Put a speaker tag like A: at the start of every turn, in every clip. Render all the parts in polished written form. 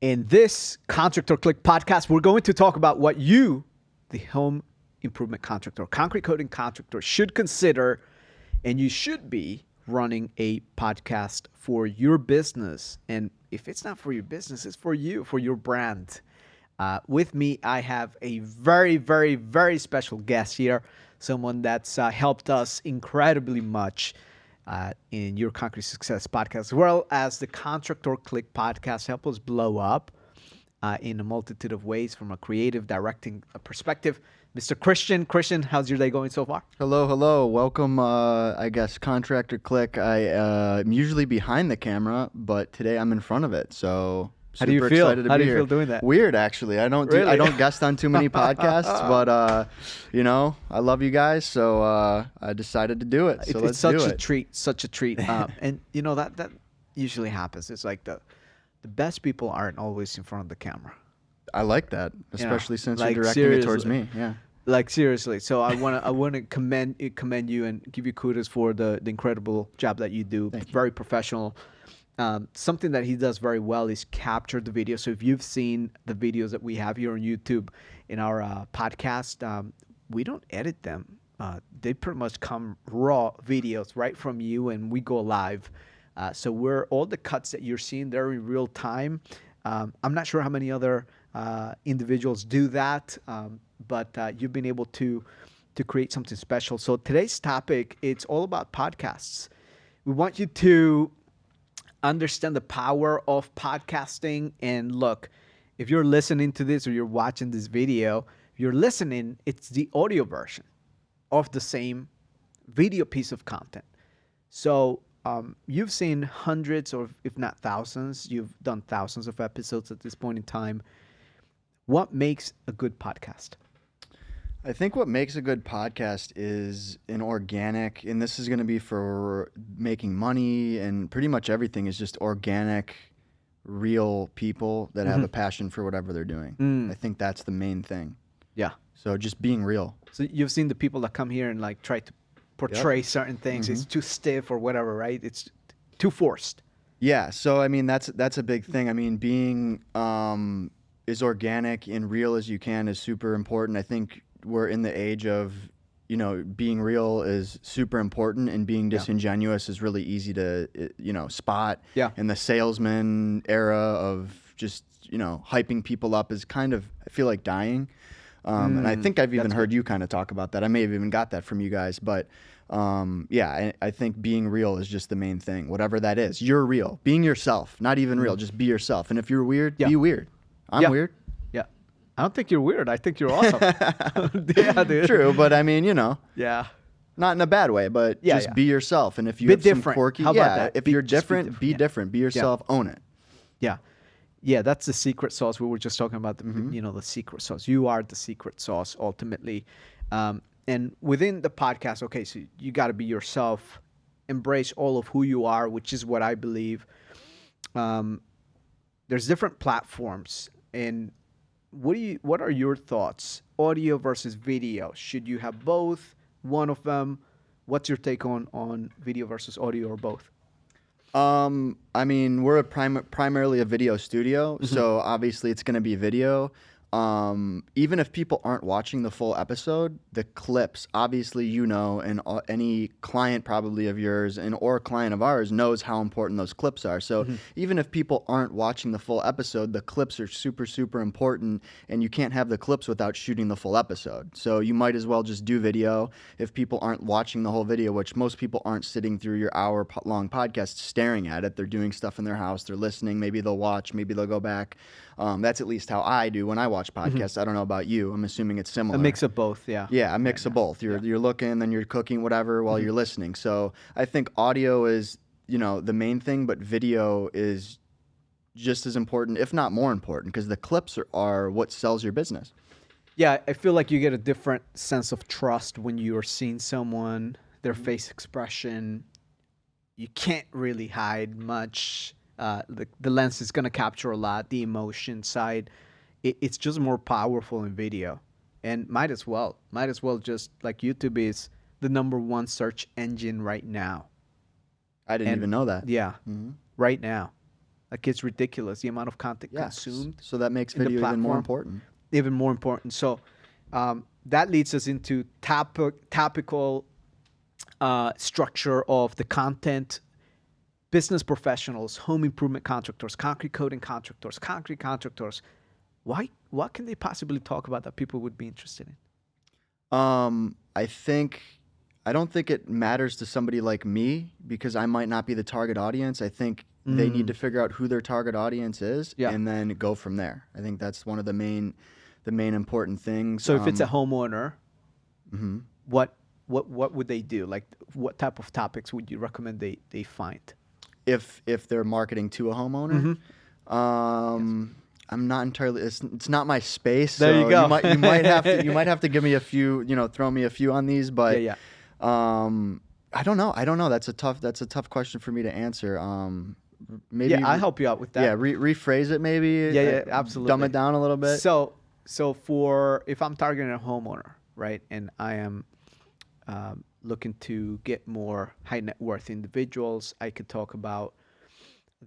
A: In this Contractor Click Podcast, we're going to talk about what you, the home improvement contractor, concrete coating contractor, should consider, and you should be running a podcast for your business. And if it's not for your business, it's for you, for your brand. With me, I have a very, very, very special guest here, someone that's helped us incredibly much in your Concrete Success podcast, as well as the Contractor Click podcast, help us blow up in a multitude of ways from a creative directing perspective. Mr. Christian. Christian, how's your day going so far?
B: Hello. Welcome, I guess, Contractor Click. I'm usually behind the camera, but today I'm in front of it, so...
A: How do you feel?
B: How do you
A: feel doing that?
B: Weird, actually. I don't guest on too many podcasts, but I love you guys, so I decided to do it. So
A: it's such a treat. And that usually happens. It's like the best people aren't always in front of the camra.
B: I like that, especially since
A: like
B: you're directing it towards me. Yeah.
A: Like seriously. So I want to commend you and give you kudos for the incredible job that you do.
B: Thank you.
A: Very professional. Something that he does very well is capture the video. So if you've seen the videos that we have here on YouTube in our podcast, we don't edit them. They pretty much come raw videos right from you, and we go live. So all the cuts that you're seeing, they're in real time. I'm not sure how many other individuals do that, but you've been able to create something special. So today's topic, it's all about podcasts. We want you to understand the power of podcasting. And look, if you're listening to this or you're watching this video, if you're listening, it's the audio version of the same video piece of content. So you've seen hundreds or if not thousands, you've done thousands of episodes at this point in time. What makes a good podcast?
B: I think what makes a good podcast is an organic, and this is going to be for making money, and pretty much everything is just organic, real people that have a passion for whatever they're doing. I think that's the main thing.
A: Yeah.
B: So just being real.
A: So you've seen the people that come here and like try to portray certain things. It's too stiff or whatever, right? It's too forced.
B: Yeah. So I mean, that's a big thing. I mean, being as organic and real as you can is super important. I think we're in the age of, being real is super important, and being disingenuous is really easy to, spot.
A: Yeah.
B: And the salesman era of just, hyping people up is kind of, I feel like, dying. And I think I've even heard you kind of talk about that. I may have even got that from you guys, but I think being real is just the main thing, whatever that is. You're real. Being yourself, not even real, just be yourself. And if you're weird, be weird. I'm weird.
A: I don't think you're weird. I think you're awesome. Yeah, dude.
B: True, but I mean,
A: Yeah.
B: not in a bad way, but just be yourself. And if you have
A: different.
B: some quirky,
A: How about that?
B: if you're different, be different. Be yourself. Own it.
A: Yeah. Yeah, that's the secret sauce. We were just talking about the secret sauce. You are the secret sauce ultimately. And within the podcast, okay, so you got to be yourself, embrace all of who you are, which is what I believe. There's different platforms, and what are your thoughts? Audio versus video. Should you have both? One of them? What's your take on video versus audio, or both?
B: I mean, we're primarily a video studio, so obviously it's going to be video. Even if people aren't watching the full episode, the clips, obviously, and any client probably of yours or a client of ours knows how important those clips are. So even if people aren't watching the full episode, the clips are super, super important, and you can't have the clips without shooting the full episode. So you might as well just do video if people aren't watching the whole video, which most people aren't sitting through your hour-long podcast staring at it. They're doing stuff in their house. They're listening. Maybe they'll watch. Maybe they'll go back. That's at least how I do when I watch podcasts. I don't know about you. I'm assuming it's similar.
A: A mix of both, yeah.
B: Yeah, a mix of both. You're looking, then you're cooking, whatever, while you're listening. So I think audio is, the main thing, but video is just as important, if not more important, because the clips are what sells your business.
A: Yeah, I feel like you get a different sense of trust when you are seeing someone, their face expression. You can't really hide much. The lens is going to capture a lot, the emotion side. It's just more powerful in video. And might as well just like YouTube is the #1 search engine right now.
B: I didn't even know that.
A: Yeah, right now. Like it's ridiculous the amount of content
B: Yeah.
A: consumed
B: So that makes
A: in the
B: video even more
A: platform.
B: important.
A: Even more important. So that leads us into topical structure of the content. Business professionals, home improvement contractors, concrete coating contractors, concrete contractors. What can they possibly talk about that people would be interested in?
B: I don't think it matters to somebody like me because I might not be the target audience. I think they need to figure out who their target audience is
A: Yeah.
B: and then go from there. I think that's one of the main important things.
A: So if it's a homeowner, what would they do? Like what type of topics would you recommend they find?
B: If they're marketing to a homeowner, I'm not entirely. It's not my space.
A: There
B: so
A: you go.
B: You might have to give me a few. Throw me a few on these. But
A: Yeah.
B: I don't know. That's a tough question for me to answer. Maybe
A: Yeah, I'll help you out with that.
B: Yeah, rephrase it maybe.
A: Yeah, absolutely.
B: Dumb it down a little bit.
A: So for if I'm targeting a homeowner, right, and I am looking to get more high net worth individuals, I could talk about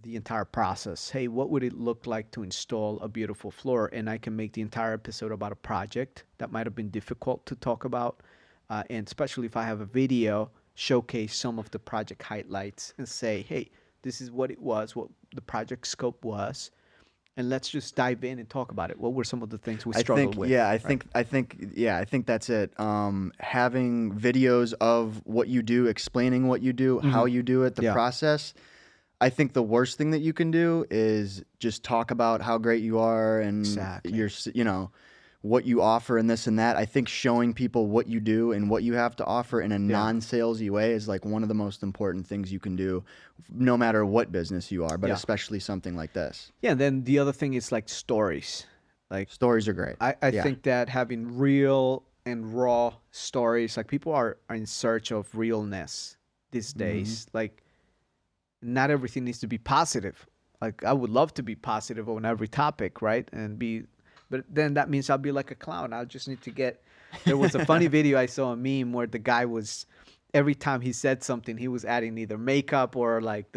A: the entire process. Hey, what would it look like to install a beautiful floor? And I can make the entire episode about a project that might have been difficult to talk about. And especially if I have a video, showcase some of the project highlights and say, hey, this is what it was, what the project scope was. And let's just dive in and talk about it. What were some of the things we struggled with?
B: I think that's it. Having videos of what you do, explaining what you do, how you do it, the process. I think the worst thing that you can do is just talk about how great you are and your, what you offer and this and that. I think showing people what you do and what you have to offer in a non-salesy way is like one of the most important things you can do, no matter what business you are, but especially something like this.
A: Yeah, and then the other thing is like stories. Like
B: stories are great.
A: I think that having real and raw stories, like people are in search of realness these days. Like not everything needs to be positive. Like I would love to be positive on every topic, right? But then that means I'll be like a clown. I'll just need to there was a funny video I saw, a meme where the guy was, every time he said something, he was adding either makeup or like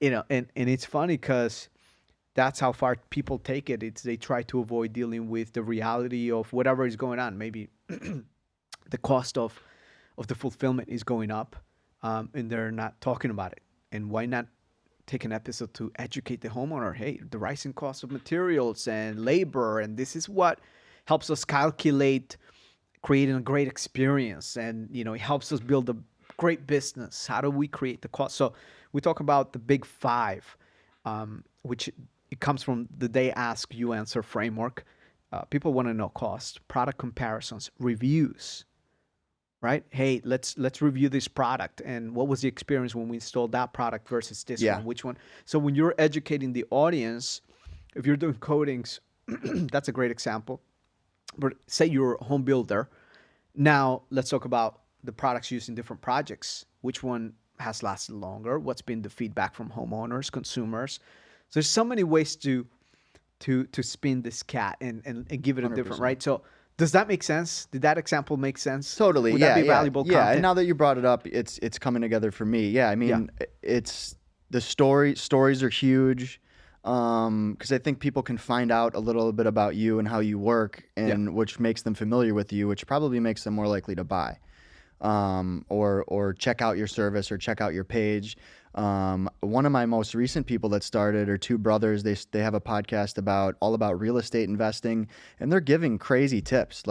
A: and it's funny because that's how far people take it. They try to avoid dealing with the reality of whatever is going on. Maybe the cost of the fulfillment is going up, and they're not talking about it. And why not take an episode to educate the homeowner? Hey, the rising cost of materials and labor, and this is what helps us calculate creating a great experience, and it helps us build a great business. How do we create the cost? So we talk about the big five, which it comes from the They Ask You Answer framework. People want to know cost, product comparisons, reviews, right? Hey, let's review this product and what was the experience when we installed that product versus this one, which one. So when you're educating the audience, if you're doing coatings, that's a great example. But say you're a home builder. Now let's talk about the products used in different projects. Which one has lasted longer? What's been the feedback from homeowners, consumers? So there's so many ways to spin this cat and give it a different, right? So does that make sense? Did that example make sense?
B: Totally.
A: Would that be valuable content?
B: Yeah, and now that you brought it up, it's coming together for me. Yeah, I mean, it's the stories are huge because I think people can find out a little bit about you and how you work, and which makes them familiar with you, which probably makes them more likely to buy or check out your service or check out your page. One of my most recent people that started are two brothers. They have a podcast all about real estate investing, and they're giving crazy tips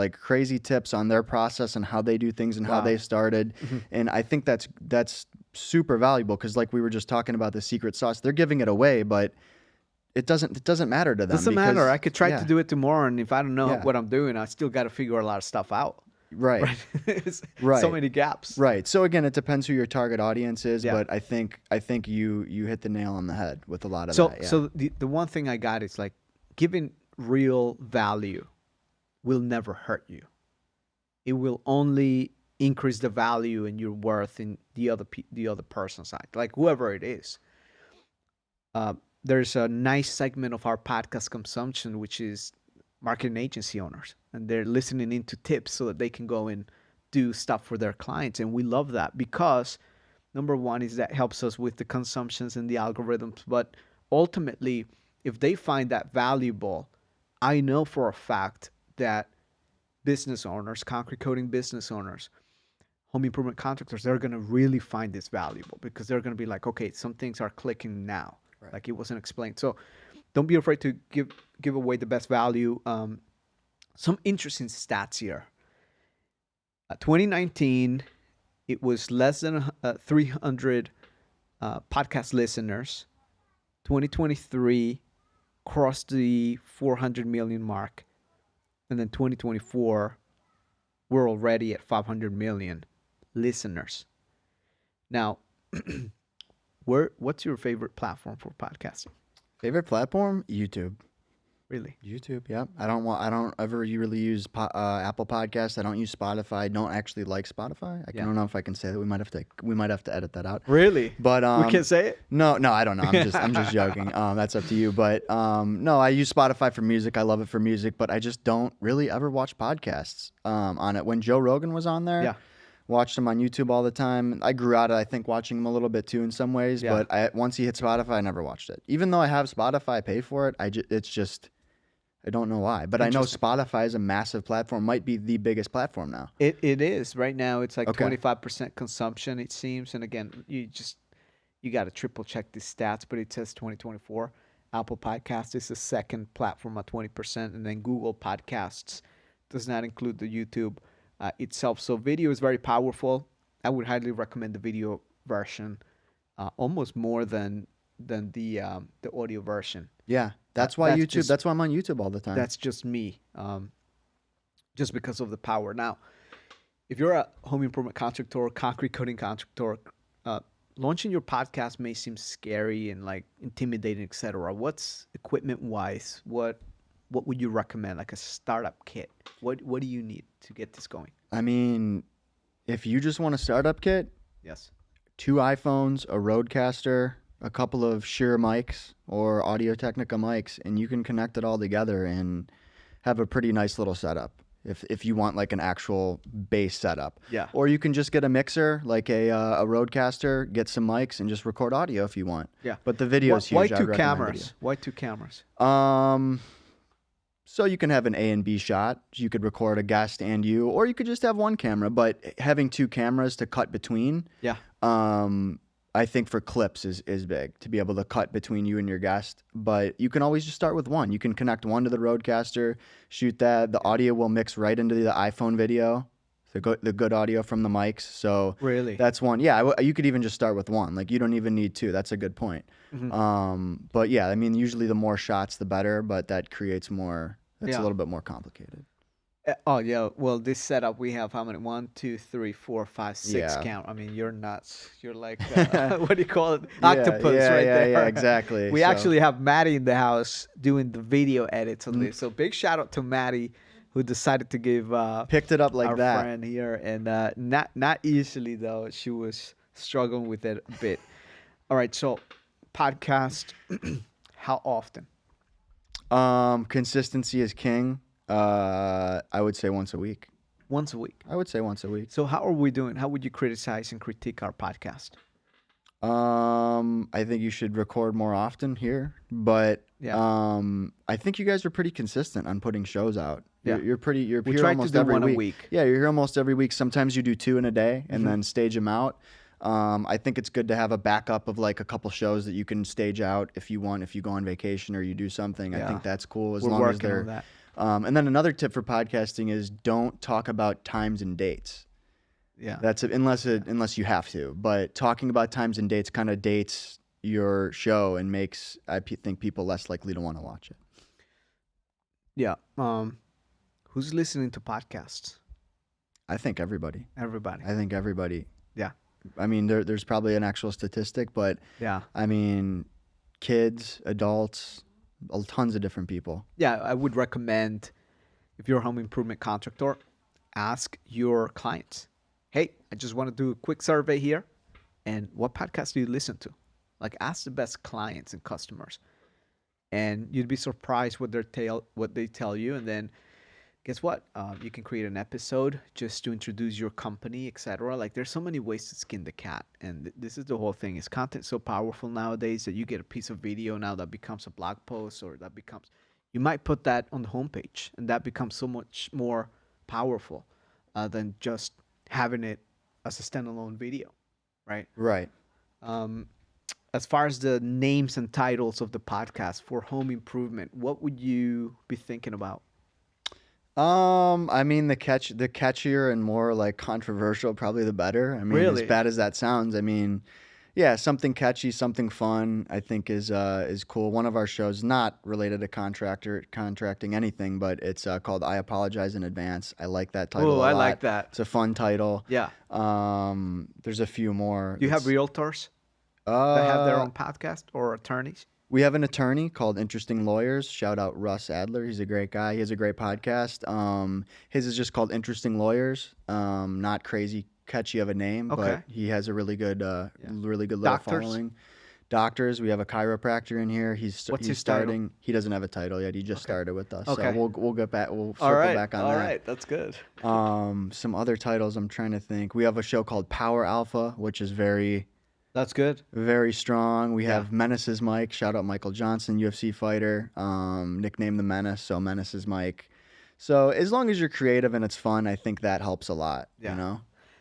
B: on their process and how they do things and how they started. And I think that's super valuable because like we were just talking about the secret sauce, they're giving it away, but it doesn't matter to them.
A: Doesn't matter. I could try to do it tomorrow, and if I don't know what I'm doing, I still got to figure a lot of stuff out.
B: Right.
A: Right. So many gaps.
B: Right. So again, it depends who your target audience is, but I think you hit the nail on the head with a lot of that. Yeah.
A: So the one thing I got is like giving real value will never hurt you. It will only increase the value and your worth in the other person's side, like whoever it is. There's a nice segment of our podcast consumption, which is marketing agency owners, and they're listening into tips so that they can go and do stuff for their clients. And we love that because number one is that helps us with the consumptions and the algorithms, but ultimately, if they find that valuable, I know for a fact that business owners, concrete coating business owners, home improvement contractors, they're going to really find this valuable because they're going to be like, okay, some things are clicking now.
B: Right.
A: Like it wasn't explained. So don't be afraid to give away the best value. Some interesting stats here. 2019, it was less than 300 podcast listeners. 2023 crossed the 400 million mark. And then 2024, we're already at 500 million listeners. Now, what's your favorite platform for podcasting?
B: Favorite platform? YouTube.
A: Really?
B: YouTube, yeah. I don't ever really use Apple Podcasts. I don't use Spotify. I don't actually like Spotify. I don't know if I can say that. We might have to edit that out.
A: Really?
B: But
A: we can't say it?
B: No, I don't know. I'm just joking. That's up to you. But no, I use Spotify for music. I love it for music, but I just don't really ever watch podcasts on it. When Joe Rogan was on there, watched him on YouTube all the time. I grew out of, I think, watching him a little bit too in some ways, but once he hit Spotify, I never watched it. Even though I have Spotify, I pay for it. It's just, I don't know why, but I know Spotify is a massive platform, might be the biggest platform now.
A: It is. Right now, it's like 25% consumption, it seems. And again, you got to triple check these stats, but it says 2024. Apple Podcasts is the second platform at 20%, and then Google Podcasts does not include the YouTube itself. So video is very powerful. I would highly recommend the video version, almost more than the audio version.
B: Yeah, that's why that's why I'm on YouTube all the time.
A: That's just me, just because of the power. Now, if you're a home improvement contractor, concrete coating contractor, launching your podcast may seem scary and like intimidating, etc. What's equipment wise? What would you recommend? Like a startup kit? What do you need to get this going?
B: I mean, if you just want a startup kit,
A: yes,
B: 2 iPhones, a Rodecaster, a couple of Shure mics or Audio-Technica mics, and you can connect it all together and have a pretty nice little setup if you want like an actual bass setup.
A: Yeah.
B: Or you can just get a mixer, like a Rodecaster, get some mics, and just record audio if you want.
A: Yeah.
B: But the video is huge.
A: Why two cameras? Why 2 cameras?
B: So you can have an A and B shot. You could record a guest and you, or you could just have 1 camera. But having 2 cameras to cut between, I think for clips is big, to be able to cut between you and your guest. But you can always just start with 1. You can connect 1 to the Rodecaster, shoot that. The audio will mix right into the iPhone video, the good audio from the mics. So
A: really,
B: that's 1. Yeah, you could even just start with 1. Like you don't even need 2. That's a good point. Mm-hmm. But yeah, I mean, usually the more shots, the better. But that creates more. It's a little bit more complicated.
A: Oh yeah, well this setup we have how many? 1, 2, 3, 4, 5, 6 count. I mean you're nuts. You're like what do you call it? Octopus right there.
B: Yeah, exactly.
A: We actually have Maddie in the house doing the video edits on this. So big shout out to Maddie who decided to give
B: picked it up like
A: our
B: that.
A: friend here, and not easily though. She was struggling with it a bit. All right, so podcast. How often?
B: Consistency is king. I would say once a week.
A: Once a week.
B: I would say once a week.
A: So how are we doing? How would you criticize and critique our podcast?
B: I think you should record more often here, but I think you guys are pretty consistent on putting shows out. You're here almost every week. Yeah, you're here almost every week. Sometimes you do 2 in a day and then stage them out. I think it's good to have a backup of like a couple shows that you can stage out if you want, if you go on vacation or you do something. I think that's cool as long as they're. That. And then another tip for podcasting is don't talk about times and dates.
A: Yeah,
B: that's unless you have to. But talking about times and dates kind of dates your show and makes think people less likely to want to watch it.
A: Yeah. Who's listening to podcasts?
B: I think everybody. I think everybody.
A: Yeah.
B: I mean, there's probably an actual statistic, but I mean, kids, adults. Tons of different people. Yeah,
A: I would recommend if you're a home improvement contractor, ask your clients, hey, I just want to do a quick survey here. And what podcast do you listen to? Like ask the best clients and customers. And you'd be surprised what they tell you. And then guess what? You can create an episode just to introduce your company, etc. Like there's so many ways to skin the cat, and this is the whole thing. Is content so powerful nowadays that you get a piece of video now that becomes a blog post, or that becomes, you might put that on the homepage, and that becomes so much more powerful than just having it as a standalone video, right?
B: Right.
A: As far as the names and titles of the podcast for home improvement, what would you be thinking about?
B: I mean, the catchier and more like controversial, probably the better. I mean, as
A: Really?
B: bad as that sounds, I mean, yeah, something catchy, something fun, I think is cool. One of our shows, not related to contracting anything, but it's called "I Apologize in Advance." I like that title
A: Oh,
B: a
A: I
B: lot.
A: like that.
B: It's a fun title.
A: Yeah.
B: There's a few more.
A: Do you have
B: It's-
A: realtors that have their
B: uh,
A: own podcast, or attorneys?
B: We have an attorney called Interesting Lawyers. Shout out Russ Adler. He's a great guy. He has a great podcast. His is just called Interesting Lawyers. Not crazy catchy of a name,
A: Okay.
B: but he has a really good little
A: Doctors?
B: following. Doctors. We have a chiropractor in here.
A: What's
B: He's
A: his title?
B: starting. He doesn't have a title yet. He just started with us.
A: Okay.
B: So we'll get back. We'll
A: All
B: circle
A: right.
B: back on
A: All
B: that.
A: right. That's good.
B: Some other titles I'm trying to think. We have a show called Power Alpha, which is very
A: That's good.
B: very strong. We
A: Yeah.
B: have Menace's Mike. Shout out Michael Johnson, UFC fighter. Nicknamed the Menace, so Menace's Mike. So as long as you're creative and it's fun, I think that helps a lot.
A: Yeah.
B: You know.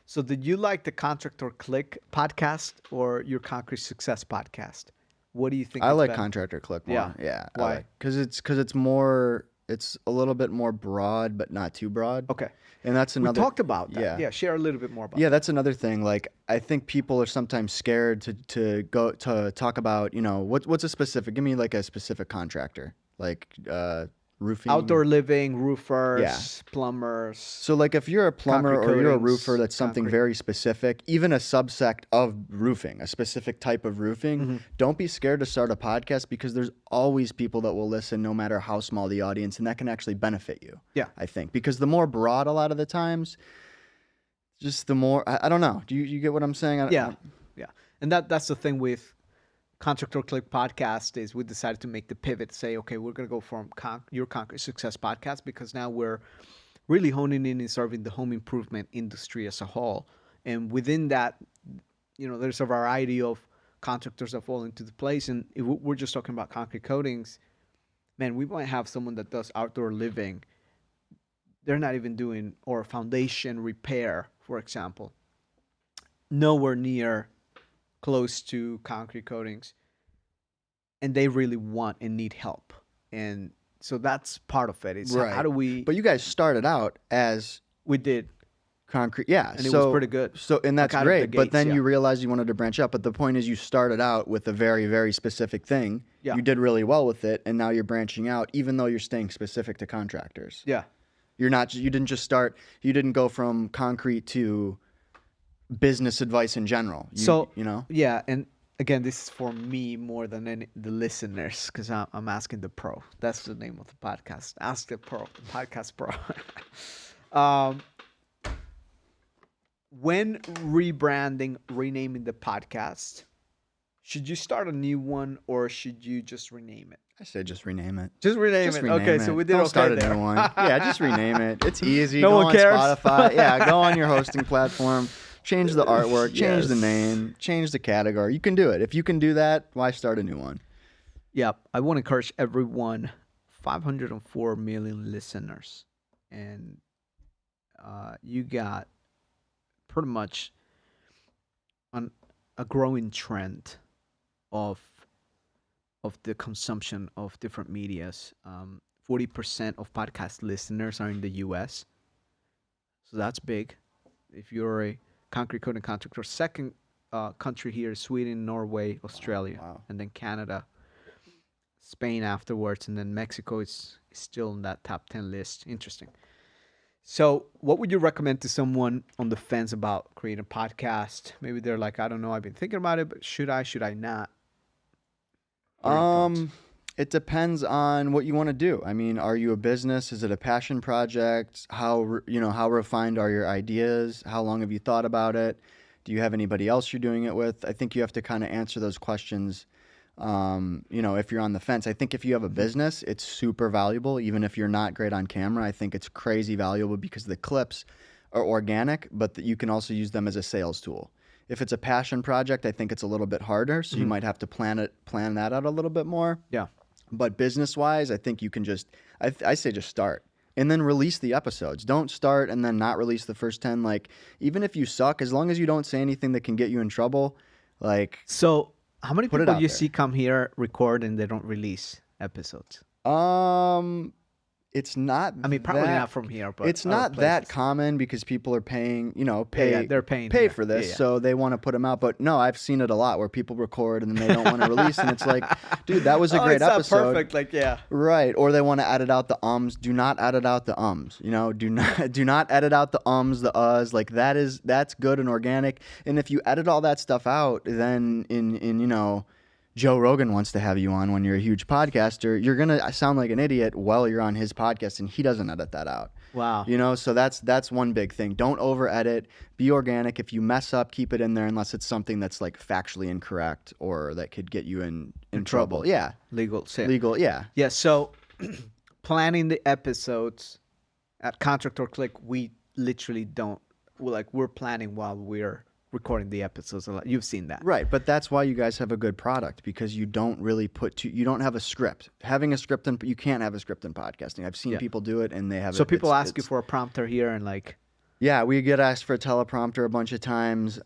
A: So, did you like the Contractor Click podcast or your Concrete Success podcast? What do you think?
B: I
A: is
B: like
A: better?
B: Contractor Click more.
A: Yeah.
B: Yeah.
A: Why?
B: Because it's more. It's a little bit more broad, but not too broad.
A: Okay.
B: And that's
A: We
B: another.
A: talked about that.
B: Yeah.
A: Yeah. Share a little bit more about
B: Yeah, that's another thing. Like, I think people are sometimes scared to go to talk about, what's a specific. Give me like a specific contractor, like roofing.
A: outdoor living, roofers, plumbers.
B: So, like, if you're a plumber
A: Concrete
B: or you're a
A: coatings,
B: roofer, that's something
A: concrete.
B: very specific, even a subsect of roofing, a specific type of roofing.
A: Mm-hmm.
B: Don't be scared to start a podcast because there's always people that will listen, no matter how small the audience, and that can actually benefit you.
A: Yeah.
B: I think because the more broad, a lot of the times, just the more I don't know. Do you get what I'm saying?
A: Yeah, yeah, and that's the thing with Contractor Click Podcast is we decided to make the pivot. Say, okay, we're gonna go from your Concrete Success podcast because now we're really honing in and serving the home improvement industry as a whole, and within that, there's a variety of contractors that fall into the place. And if we're just talking about concrete coatings, man, we might have someone that does outdoor living. They're not even doing or foundation repair, for example. Nowhere near close to concrete coatings, and they really want and need help. And so that's part of it. It's
B: Right.
A: how do we?
B: But you guys started out as
A: We did,
B: concrete, yeah,
A: and it was pretty good.
B: So, and that's
A: Like, out of the
B: great. But
A: gates,
B: then
A: yeah.
B: you realized you wanted to branch out. But the point is, you started out with a very, very specific thing.
A: Yeah.
B: You did really well with it, and now you're branching out, even though you're staying specific to contractors.
A: Yeah,
B: You're not. You didn't just start. You didn't go from concrete to business advice in general.
A: yeah. And again, this is for me more than the listeners because I'm asking the pro. That's the name of the podcast. Ask the pro, the podcast pro. When rebranding, renaming the podcast, should you start a new one or should you just rename it?
B: I said just rename it.
A: Just rename
B: Just
A: it.
B: rename
A: Okay,
B: it.
A: so we did
B: Don't
A: okay
B: start
A: there.
B: a new one. Yeah, just rename it. It's easy.
A: No
B: go
A: one
B: on
A: cares.
B: Spotify. Yeah, go on your hosting platform. Change the artwork. Change the
A: Yes.
B: name. Change the category. You can do it. If you can do that, why start a new one?
A: Yeah, I want to encourage everyone. 504 million listeners, and you got pretty much a growing trend of the consumption of different medias. 40% of podcast listeners are in the U.S., so that's big. If you're a concrete coating contractor, second country here is Sweden, Norway, Australia,
B: Wow.
A: and then Canada, Spain afterwards, and then Mexico is still in that top 10 list. Interesting. So what would you recommend to someone on the fence about creating a podcast? Maybe they're like, I don't know, I've been thinking about it, but should I not? What are your thoughts?
B: It depends on what you want to do. I mean, are you a business? Is it a passion project? How refined are your ideas? How long have you thought about it? Do you have anybody else you're doing it with? I think you have to kind of answer those questions If you're on the fence. I think if you have a business, it's super valuable. Even if you're not great on camera, I think it's crazy valuable because the clips are organic, but that you can also use them as a sales tool. If it's a passion project, I think it's a little bit harder. So you might have to plan that out a little bit more.
A: Yeah.
B: But business wise, I think you can I say just start and then release the episodes. Don't start and then not release the first 10. Like, even if you suck, as long as you don't say anything that can get you in trouble, like,
A: So how many
B: Put it
A: people
B: out
A: you
B: there.
A: see come here, record, and they don't release episodes?
B: it's not
A: I mean, probably
B: that
A: not from here, but
B: it's
A: other
B: not that
A: places.
B: common because people are paying,
A: They're paying
B: pay
A: here.
B: for this,
A: Yeah, yeah.
B: so they want to put them out. But no, I've seen it a lot where people record and then they don't want to release, and it's like, dude, that was a great
A: it's not
B: episode.
A: perfect. Like, yeah.
B: Right, or they want to edit out the ums. Do not edit out the ums. Do not edit out the ums, the uhs. Like, that's good and organic. And if you edit all that stuff out, then in Joe Rogan wants to have you on when you're a huge podcaster, you're gonna sound like an idiot while you're on his podcast, and he doesn't edit that out.
A: Wow.
B: So that's one big thing. Don't over edit. Be organic. If you mess up, keep it in there unless it's something that's like factually incorrect or that could get you in trouble. Yeah.
A: Legal.
B: Legal. Yeah.
A: Yeah. So planning the episodes at Contractor Click, we literally don't. We're planning while we're recording the episodes. You've seen that.
B: Right, but that's why you guys have a good product, because you don't really you don't have a script. Having a script, you can't have a script in podcasting. I've seen
A: Yeah.
B: people do it, and they have.
A: So people ask you for a prompter here, and like,
B: Yeah, we get asked for a teleprompter a bunch of times.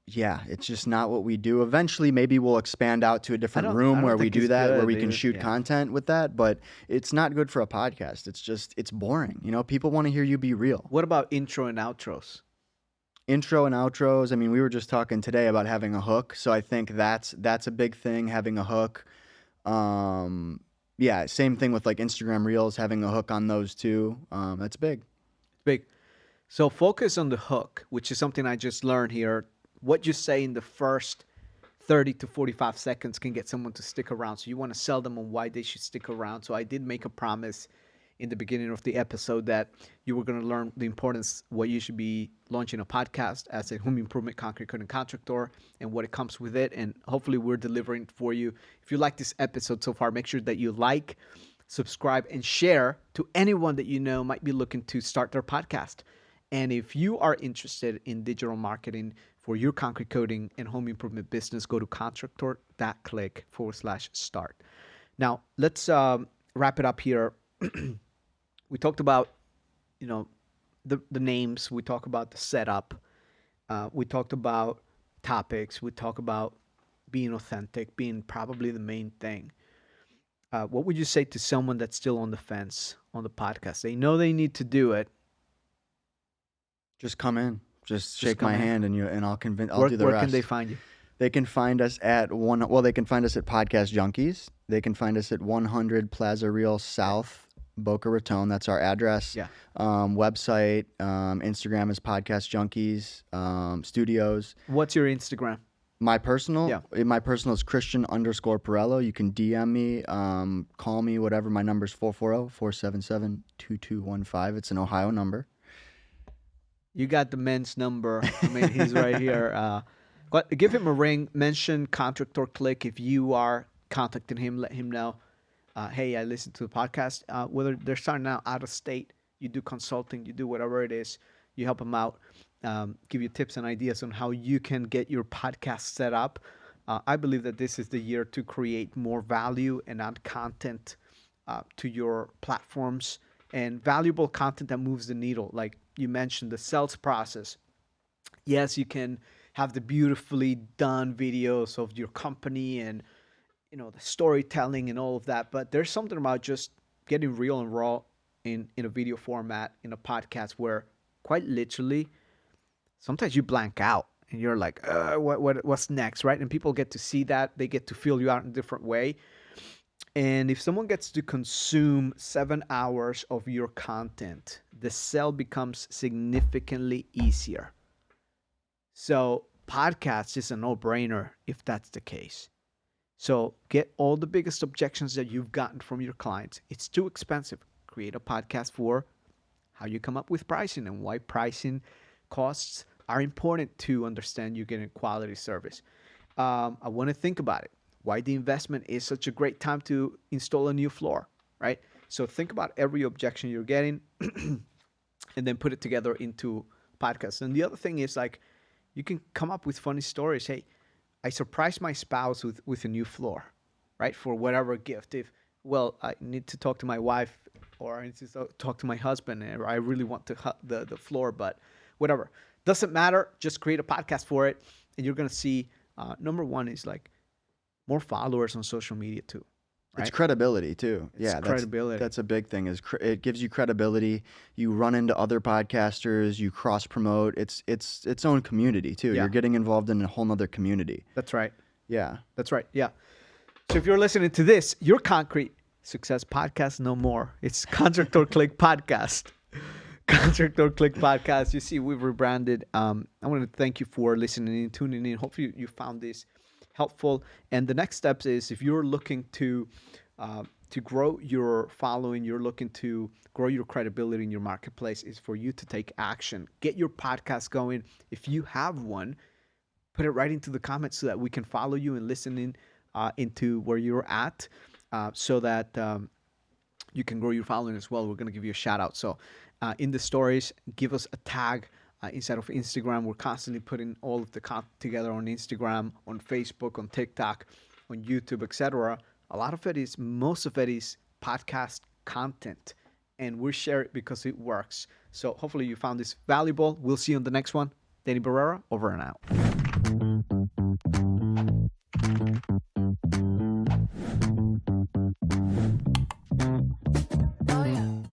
B: Yeah, it's just not what we do. Eventually, maybe we'll expand out to a different
A: I
B: room
A: don't
B: where we
A: think
B: do
A: it's
B: that, where
A: good,
B: we can
A: dude.
B: shoot
A: Yeah.
B: content with that. But it's not good for a podcast. It's boring. People want to hear you be real.
A: what about intro and outros?
B: Intro and outros. I mean, we were just talking today about having a hook, so I think that's a big thing, having a hook. Yeah, same thing with like Instagram Reels, having a hook on those too. That's big.
A: Big. So focus on the hook, which is something I just learned here. What you say in the first 30 to 45 seconds can get someone to stick around. So you want to sell them on why they should stick around. So I did make a promise in the beginning of the episode that you were going to learn the importance, what you should be launching a podcast as a home improvement concrete cutting contractor and what it comes with it. And hopefully we're delivering for you. If you like this episode so far, make sure that you like, subscribe, and share to anyone that you know might be looking to start their podcast. And if you are interested in digital marketing for your concrete coating and home improvement business, go to contractor.click/start. Now, let's wrap it up here. We talked about, the names. We talked about the setup. We talked about topics. We talked about being authentic, being probably the main thing. What would you say to someone that's still on the fence on the podcast? They know they need to do it.
B: Just come in. Just shake my
A: come in.
B: hand, and I'll convince. I'll
A: Where,
B: do the
A: where
B: rest.
A: can they find you?
B: They can find us at They can find us at Podcast Junkies. They can find us at 100 Plaza Real South, Boca Raton. That's our address.
A: Yeah.
B: Website, Instagram is Podcast Junkies. Studios.
A: What's your Instagram?
B: My personal,
A: Yeah.
B: My personal is Christian_Perello. You can DM me, call me, whatever. My number is 440-477-2215. It's an Ohio number.
A: You got the men's number. I mean, he's right here. But give him a ring. Mention Contractor Click. If you are contacting him, let him know, hey, I listened to the podcast. Whether they're starting out of state, you do consulting, you do whatever it is, you help them out, give you tips and ideas on how you can get your podcast set up. I believe that this is the year to create more value and add content to your platforms, and valuable content that moves the needle. Like you mentioned, the sales process. Yes, you can have the beautifully done videos of your company and the storytelling and all of that, but there's something about just getting real and raw in a video format, in a podcast, where quite literally sometimes you blank out and you're like, what's next, right? And people get to see that. They get to feel you out in a different way. And if someone gets to consume 7 hours of your content, the sell becomes significantly easier. So podcast is a no-brainer if that's the case. So get all the biggest objections that you've gotten from your clients. It's too expensive. Create a podcast for how you come up with pricing and why pricing costs are important to understand you're getting quality service. I want to think about it. Why the investment is such a great time to install a new floor, right? So think about every objection you're getting and then put it together into podcasts. And the other thing is like you can come up with funny stories. Hey, I surprised my spouse with a new floor, right? For whatever gift. If well, I need to talk to my wife or I need to talk to my husband, or I really want to the floor, but whatever. Doesn't matter. Just create a podcast for it, and you're gonna see. Number one is like more followers on social media too,
B: It's
A: right?
B: credibility too.
A: It's
B: Yeah,
A: credibility.
B: that's a big thing. It gives you credibility. You run into other podcasters. You cross promote. It's its own community too.
A: Yeah.
B: You're getting involved in a whole nother community.
A: That's right.
B: Yeah.
A: That's right. Yeah. So if you're listening to this, your concrete success podcast no more. It's Contractor Click Podcast. Contractor Click Podcast. You see, we've rebranded. I want to thank you for listening and tuning in. Hopefully, you found this helpful. And the next steps is if you're looking to grow your following, you're looking to grow your credibility in your marketplace, is for you to take action. Get your podcast going. If you have one, put it right into the comments so that we can follow you and listen in into where you're at, so that you can grow your following as well. We're going to give you a shout out. So in the stories, give us a tag inside of Instagram. We're constantly putting all of the content together on Instagram, on Facebook, on TikTok, on YouTube, etc. Most of it is podcast content, and we share it because it works. So hopefully you found this valuable. We'll see you on the next one. Danny Barrera, over and out.